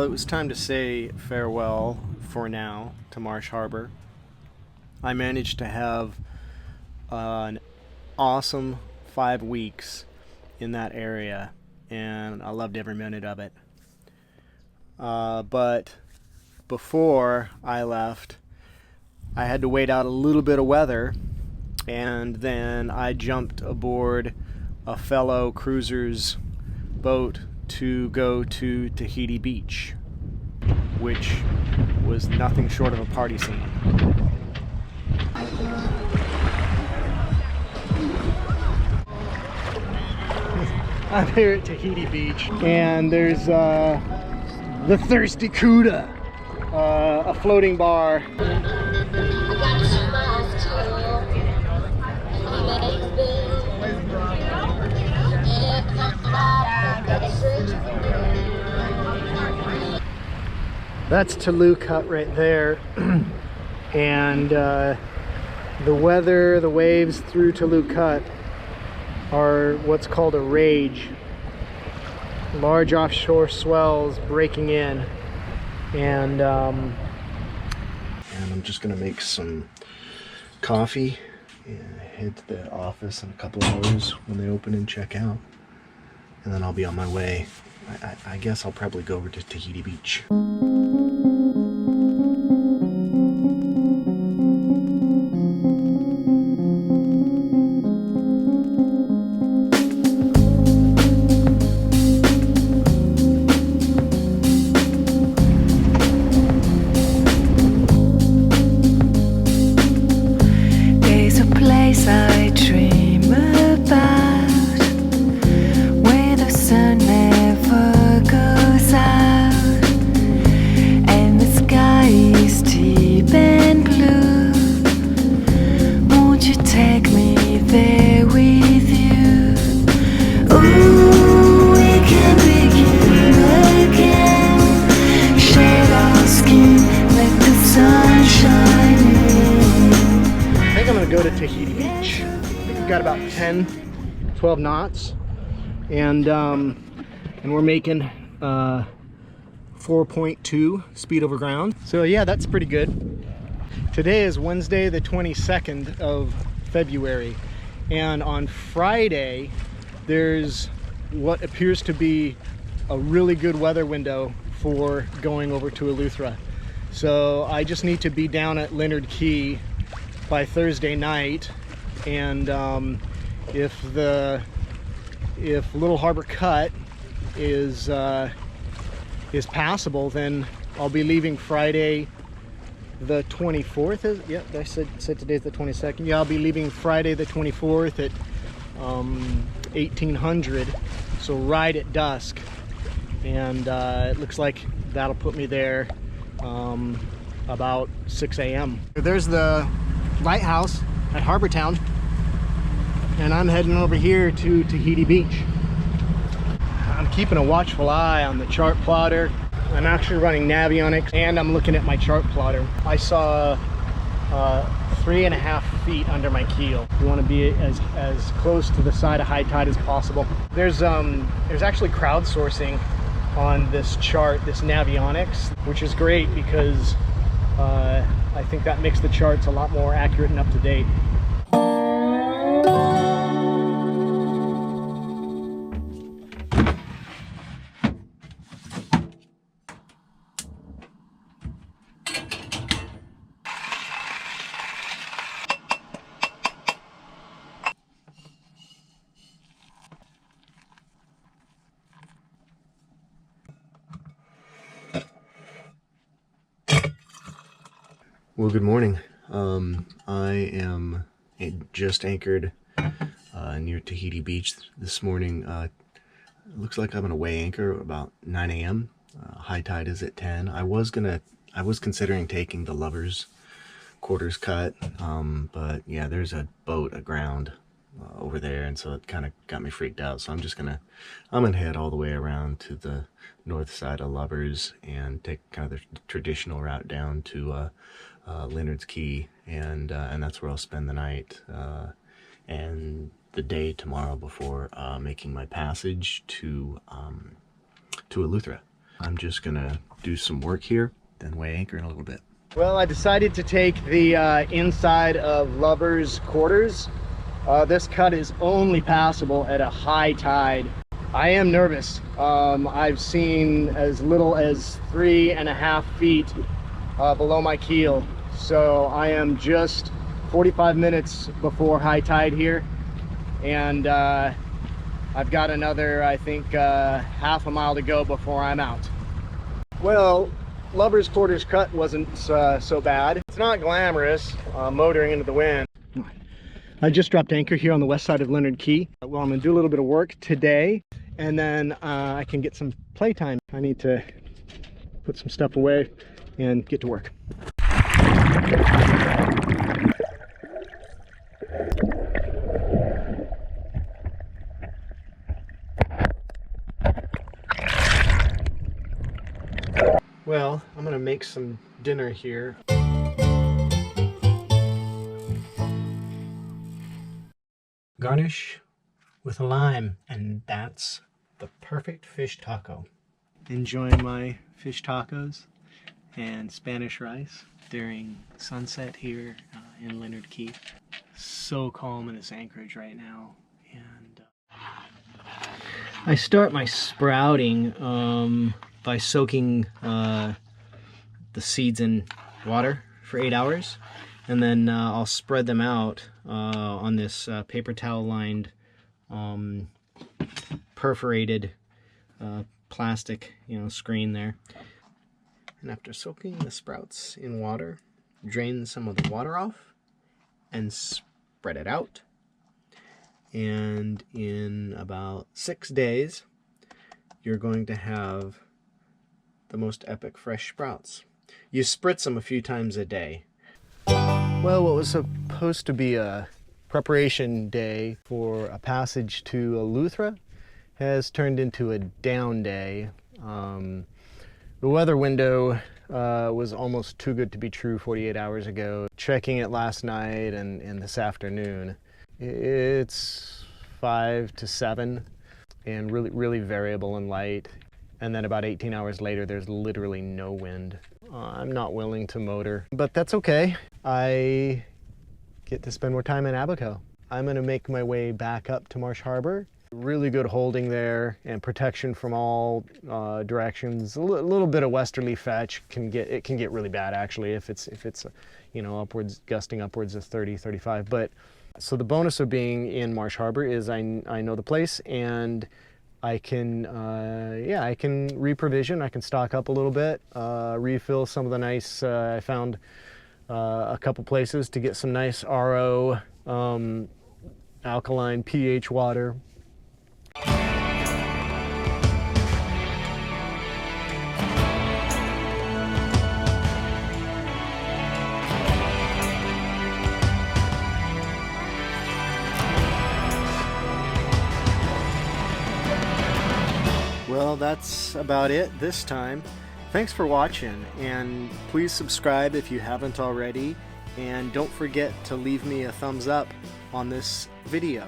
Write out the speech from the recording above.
Well, it was time to say farewell for now to Marsh Harbour. I managed to have an awesome 5 weeks in that area, and I loved every minute of it. But before I left, I had to wait out a little bit of weather, and then I jumped aboard a fellow cruiser's boat to go to Tahiti Beach, which was nothing short of a party scene. I'm here at Tahiti Beach, and there's the Thirsty Cuda, a floating bar. That's Eleuthera right there, and the weather, the waves through Eleuthera are what's called a rage. Large offshore swells breaking in, and I'm just gonna make some coffee and head to the office in a couple hours when they open and check out, and then I'll be on my way. I guess I'll probably go over to Tahiti Beach. There's a place I dream about where the sun never goes out and the sky is deep and blue. Won't you take me there with you? Ooh, we can begin again. Shed our skin, let the sun shine in. I think I'm gonna go to Tahiti Beach. I think we've got about 10-12 knots, and we're making 4.2 speed over ground. So yeah, that's pretty good. Today is Wednesday the 22nd of February, and on Friday there's what appears to be a really good weather window for going over to Eleuthera. So I just need to be down at Lynyard Key by Thursday night, and if Little Harbor Cut is passable, then I'll be leaving Friday the 24th. Yep, I said today's the 22nd. Yeah, I'll be leaving Friday the 24th at 1800, so right at dusk, and it looks like that'll put me there about 6 a.m. There's the lighthouse at Harbor Town, and I'm heading over here to Tahiti Beach. I'm keeping a watchful eye on the chart plotter. I'm actually running Navionics, and I'm looking at my chart plotter. I saw 3.5 feet under my keel. You want to be as close to the side of high tide as possible. There's actually crowdsourcing on this chart, this Navionics, which is great because I think that makes the charts a lot more accurate and up to date. Well, good morning. I am just anchored near Tahiti Beach this morning. It looks like I'm gonna weigh anchor about 9 a.m. High tide is at 10. I was considering taking the Lovers quarters cut, but yeah, there's a boat aground over there, and so it kind of got me freaked out. So I'm gonna head all the way around to the north side of Lovers and take kind of the traditional route down to Lynyard's Key, and that's where I'll spend the night and the day tomorrow before making my passage to Eleuthera. I'm just gonna do some work here, then weigh anchor in a little bit. Well, I decided to take the inside of Lover's Quarters. This cut is only passable at a high tide. I am nervous. I've seen as little as 3.5 feet below my keel. So I am just 45 minutes before high tide here. And I've got another, I think, half a mile to go before I'm out. Well, Lover's Quarters cut wasn't so bad. It's not glamorous, motoring into the wind. I just dropped anchor here on the west side of Lynyard Key. Well, I'm gonna do a little bit of work today, and then I can get some playtime. I need to put some stuff away and get to work. Well, I'm gonna make some dinner here. Garnish with a lime, and that's the perfect fish taco. Enjoying my fish tacos and Spanish rice during sunset here in Lynyard Key. So calm in this anchorage right now. And I start my sprouting by soaking the seeds in water for 8 hours, and then I'll spread them out on this paper towel lined perforated plastic screen there. And after soaking the sprouts in water, drain some of the water off and spread it out. And in about 6 days, you're going to have the most epic fresh sprouts. You spritz them a few times a day. Well, what was supposed to be a preparation day for a passage to Eleuthera has turned into a down day. The weather window was almost too good to be true 48 hours ago. Checking it last night and this afternoon, it's 5 to 7 and really variable in light. And then about 18 hours later, there's literally no wind. I'm not willing to motor, but that's okay. I get to spend more time in Abaco. I'm gonna make my way back up to Marsh Harbour. Really good holding there and protection from all directions. A little bit of westerly fetch can get really bad actually if it's gusting upwards of 30, 35. But so the bonus of being in Marsh Harbour is I know the place, and I can reprovision. I can stock up a little bit, refill some of the nice. I found a couple places to get some nice RO alkaline pH water. Well, that's about it this time. Thanks for watching, and please subscribe if you haven't already, and don't forget to leave me a thumbs up on this video.